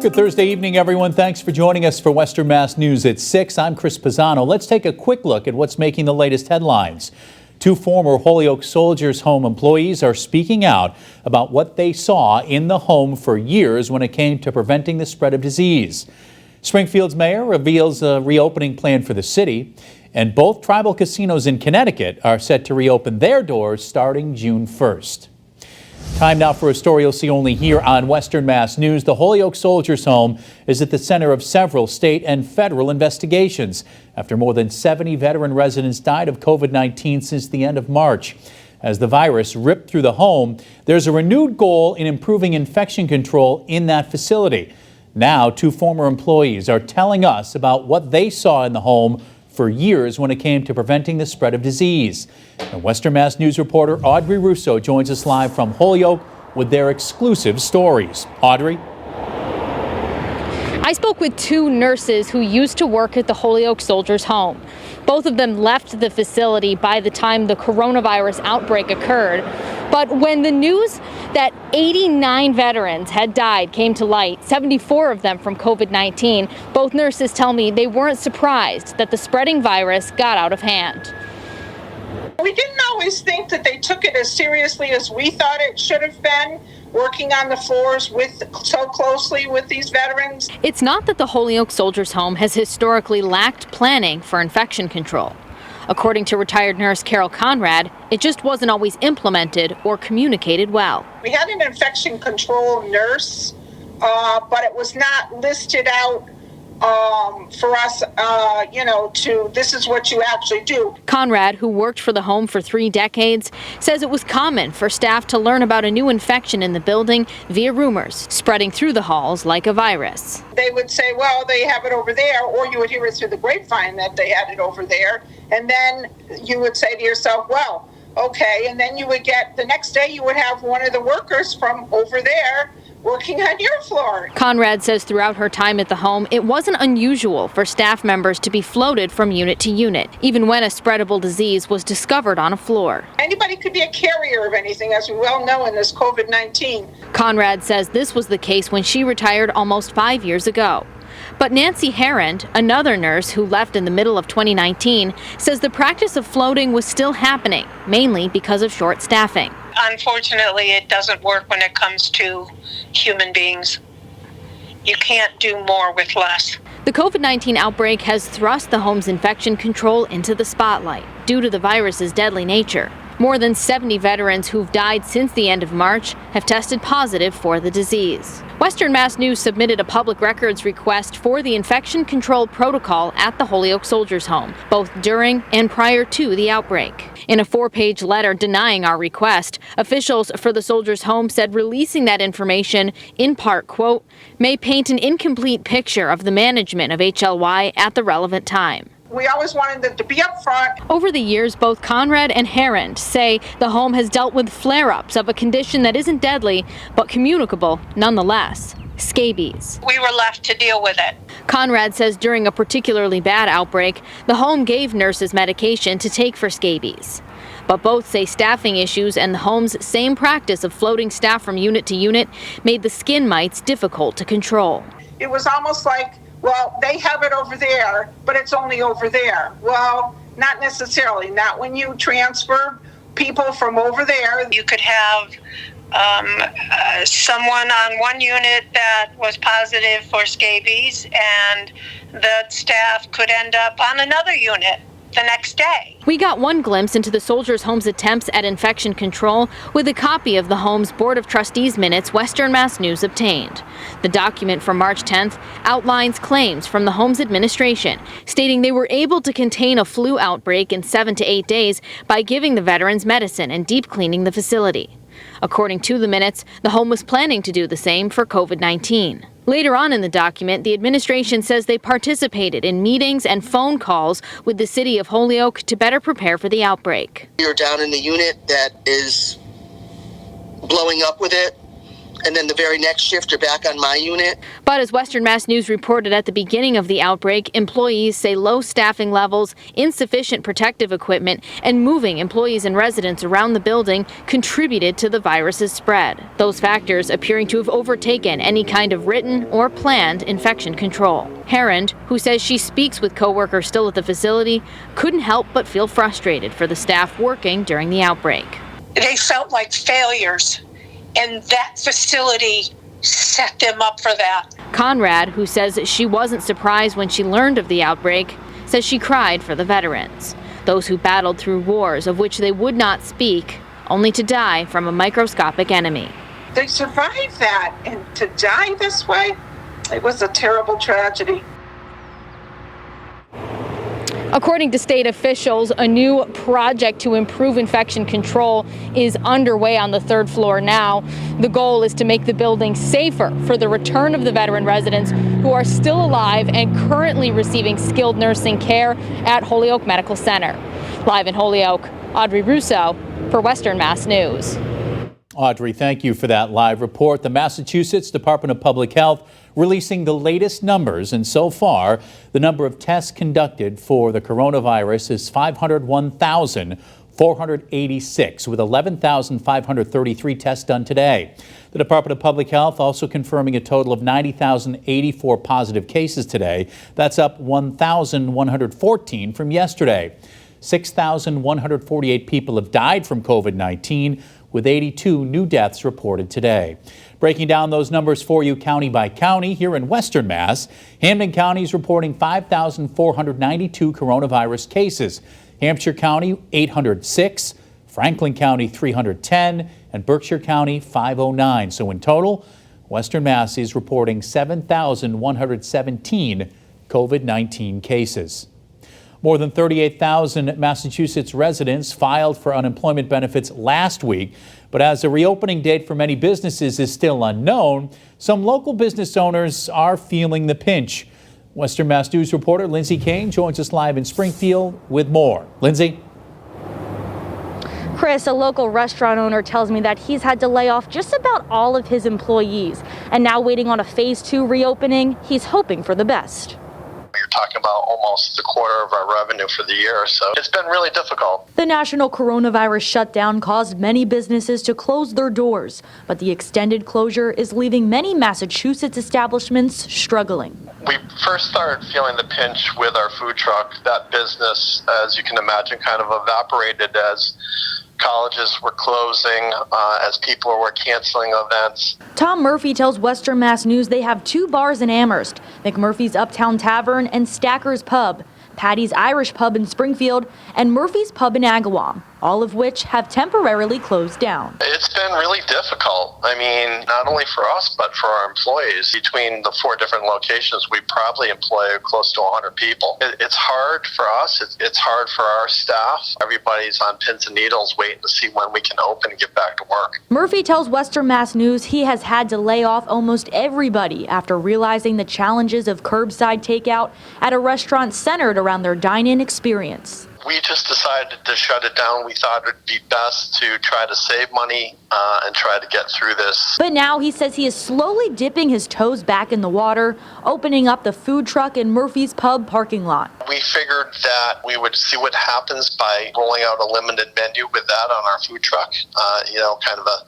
Good Thursday evening, everyone. Thanks for joining us for Western Mass News at 6. I'm Chris Pisano. Let's take a quick look at what's making the latest headlines. Two former Holyoke Soldiers Home employees are speaking out about what they saw in the home for years when it came to preventing the spread of disease. Springfield's mayor reveals a reopening plan for the city, and both tribal casinos in Connecticut are set to reopen their doors starting June 1st. Time now for a story you'll see only here on Western Mass News. The Holyoke Soldiers Home is at the center of several state and federal investigations after more than 70 veteran residents died of COVID-19 since the end of March. As the virus ripped through the home, there's a renewed goal in improving infection control in that facility. Now, two former employees are telling us about what they saw in the home for years when it came to preventing the spread of disease. And Western Mass News reporter Audrey Russo joins us live from Holyoke with their exclusive stories. Audrey? I spoke with two nurses who used to work at the Holyoke Soldiers Home. Both of them left the facility by the time the coronavirus outbreak occurred. But when the news that 89 veterans had died came to light, 74 of them from COVID-19, both nurses tell me they weren't surprised that the spreading virus got out of hand. We didn't always think that they took it as seriously as we thought it should have been, working on the floors so closely with these veterans. It's not that the Holyoke Soldiers Home has historically lacked planning for infection control. According to retired nurse KONRAD, it just wasn't always implemented or communicated well. We had an infection control nurse, but it was not listed out for us, this is what you actually do. KONRAD, who worked for the home for 3 decades, says it was common for staff to learn about a new infection in the building via rumors, spreading through the halls like a virus. They would say, well, they have it over there, or you would hear it through the grapevine that they had it over there. And then you would say to yourself, well, okay. And then you would get, the next day you would have one of the workers from over there working on your floor. KONRAD says throughout her time at the home, it wasn't unusual for staff members to be floated from unit to unit, even when a spreadable disease was discovered on a floor. Anybody could be a carrier of anything, as we well know in this COVID-19. KONRAD says this was the case when she retired almost 5 years ago. But Nancy HARAND, another nurse who left in the middle of 2019, says the practice of floating was still happening, mainly because of short staffing. Unfortunately, it doesn't work when it comes to human beings. You can't do more with less. The COVID-19 outbreak has thrust the home's infection control into the spotlight due to the virus's deadly nature. More than 70 veterans who've died since the end of March have tested positive for the disease. Western Mass News submitted a public records request for the infection control protocol at the Holyoke Soldiers Home, both during and prior to the outbreak. In a 4-page letter denying our request, officials for the Soldiers Home said releasing that information, in part, quote, may paint an incomplete picture of the management of HLY at the relevant time. We always wanted them to be up front. Over the years, both KONRAD and HARAND say the home has dealt with flare-ups of a condition that isn't deadly, but communicable nonetheless. Scabies. We were left to deal with it. KONRAD says during a particularly bad outbreak, the home gave nurses medication to take for scabies. But both say staffing issues and the home's same practice of floating staff from unit to unit made the skin mites difficult to control. It was almost like, well, they have it over there, but it's only over there. Well, not necessarily. Not when you transfer people from over there. You could have someone on one unit that was positive for scabies, and the staff could end up on another unit the next day. We got one glimpse into the Soldiers Home's attempts at infection control with a copy of the home's Board of Trustees minutes Western Mass News obtained. The document from March 10th outlines claims from the home's administration, stating they were able to contain a flu outbreak in 7 to 8 days by giving the veterans medicine and deep cleaning the facility. According to the minutes, the home was planning to do the same for COVID-19. Later on in the document, the administration says they participated in meetings and phone calls with the city of Holyoke to better prepare for the outbreak. You're down in the unit that is blowing up with it. and then the very next shift are back on my unit. But as Western Mass News reported at the beginning of the outbreak, employees say low staffing levels, insufficient protective equipment, and moving employees and residents around the building contributed to the virus's spread. Those factors appearing to have overtaken any kind of written or planned infection control. HARAND, who says she speaks with coworkers still at the facility, couldn't help but feel frustrated for the staff working during the outbreak. They felt like failures, and that facility set them up for that. KONRAD, who says she wasn't surprised when she learned of the outbreak, says she cried for the veterans, those who battled through wars of which they would not speak, only to die from a microscopic enemy. They survived that, and to die this way, it was a terrible tragedy. According to state officials, a new project to improve infection control is underway on the third floor now. The goal is to make the building safer for the return of the veteran residents who are still alive and currently receiving skilled nursing care at Holyoke Medical Center. Live in Holyoke, Audrey Russo for Western Mass News. Audrey, thank you for that live report. The Massachusetts Department of Public Health releasing the latest numbers, and so far, the number of tests conducted for the coronavirus is 501,486, with 11,533 tests done today. The Department of Public Health also confirming a total of 90,084 positive cases today. That's up 1,114 from yesterday. 6,148 people have died from COVID-19, with 82 new deaths reported today. Breaking down those numbers for you county by county, here in Western Mass, Hampden County is reporting 5,492 coronavirus cases. Hampshire County, 806, Franklin County, 310, and Berkshire County, 509. So in total, Western Mass is reporting 7,117 COVID-19 cases. More than 38,000 Massachusetts residents filed for unemployment benefits last week, but as the reopening date for many businesses is still unknown, some local business owners are feeling the pinch. Western Mass News reporter Lindsay Kane joins us live in Springfield with more. Lindsay? Chris, a local restaurant owner, tells me that he's had to lay off just about all of his employees, and now waiting on a phase 2 reopening, he's hoping for the best. You're talking about almost a quarter of our revenue for the year, so it's been really difficult. The national coronavirus shutdown caused many businesses to close their doors, but the extended closure is leaving many Massachusetts establishments struggling. We first started feeling the pinch with our food truck. That business, as you can imagine, kind of evaporated as colleges were closing, as people were canceling events. Tom Murphy tells Western Mass News they have 2 bars in Amherst, McMurphy's Uptown Tavern and Stacker's Pub, Patty's Irish Pub in Springfield, and Murphy's Pub in Agawam, all of which have temporarily closed down. It's been really difficult. I mean, not only for us, but for our employees. Between the 4 different locations, we probably employ close to 100 people. It's hard for us. It's hard for our staff. Everybody's on pins and needles waiting to see when we can open and get back to work. Murphy tells Western Mass News he has had to lay off almost everybody after realizing the challenges of curbside takeout at a restaurant centered around their dine-in experience. We just decided to shut it down. We thought it would be best to try to save money and try to get through this. But now he says he is slowly dipping his toes back in the water, opening up the food truck in Murphy's Pub parking lot. We figured that we would see what happens by rolling out a limited menu with that on our food truck, kind of a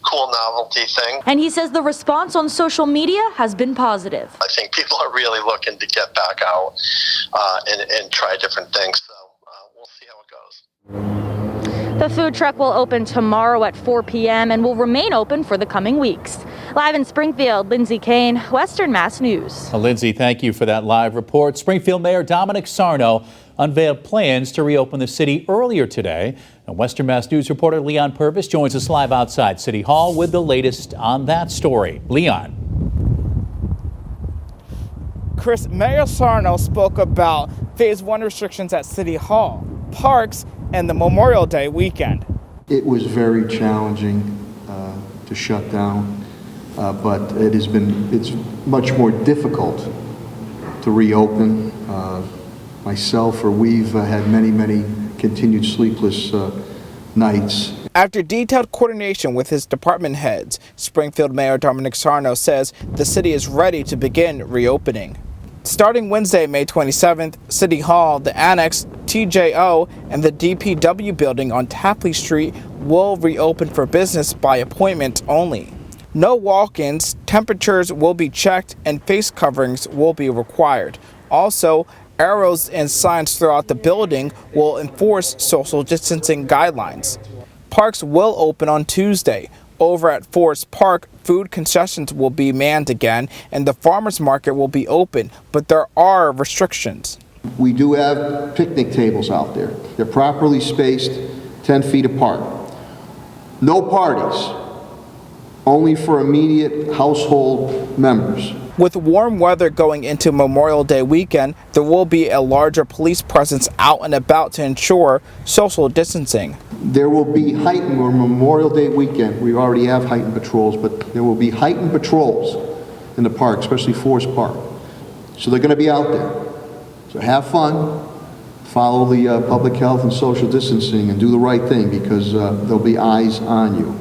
cool novelty thing. And he says the response on social media has been positive. I think people are really looking to get back out and try different things. So we'll see how it goes. The food truck will open tomorrow at 4 p.m. and will remain open for the coming weeks. Live in Springfield, Lindsay Kane, Western Mass News. Lindsay, thank you for that live report. Springfield Mayor Dominic SARNO unveiled plans to reopen the city earlier today. And Western Mass News reporter Leon Purvis joins us live outside City Hall with the latest on that story. Leon. Chris, Mayor SARNO spoke about Phase 1 restrictions at City Hall, parks, and the Memorial Day weekend. It was very challenging to shut down, but it's much more difficult to reopen. We've had many continued sleepless nights. After detailed coordination with his department heads, Springfield Mayor Domenic SARNO says the city is ready to begin reopening. Starting Wednesday, May 27th, City Hall, the Annex, TJO, and the DPW building on Tapley Street will reopen for business by appointment only. No walk-ins, temperatures will be checked, and face coverings will be required. Also, arrows and signs throughout the building will enforce social distancing guidelines. Parks will open on Tuesday. Over at Forest Park, food concessions will be manned again, and the farmers market will be open, but there are restrictions. We do have picnic tables out there. They're properly spaced 10 feet apart. No parties, only for immediate household members. With warm weather going into Memorial Day weekend, there will be a larger police presence out and about to ensure social distancing. There will be heightened, or Memorial Day weekend, we already have heightened patrols, but there will be heightened patrols in the park, especially Forest Park. So they're going to be out there. So have fun, follow the public health and social distancing, and do the right thing, because there'll be eyes on you.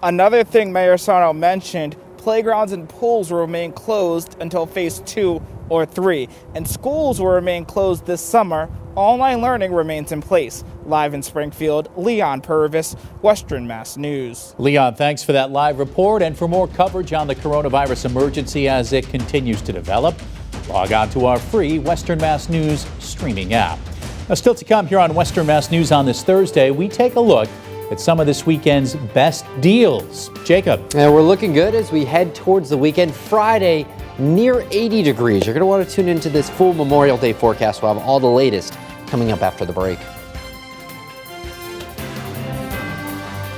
Another thing Mayor SARNO mentioned, playgrounds and pools will remain closed until phase 2 or 3, and schools will remain closed this summer. Online learning remains in place. Live in Springfield, Leon Purvis, Western Mass News. Leon, thanks for that live report. And for more coverage on the coronavirus emergency as it continues to develop, log on to our free Western Mass News streaming app. Now, still to come here on Western Mass News on this Thursday, we take a look at some of this weekend's best deals. Jacob. And we're looking good as we head towards the weekend. Friday, near 80 degrees. You're going to want to tune into this full Memorial Day forecast. We'll have all the latest coming up after the break.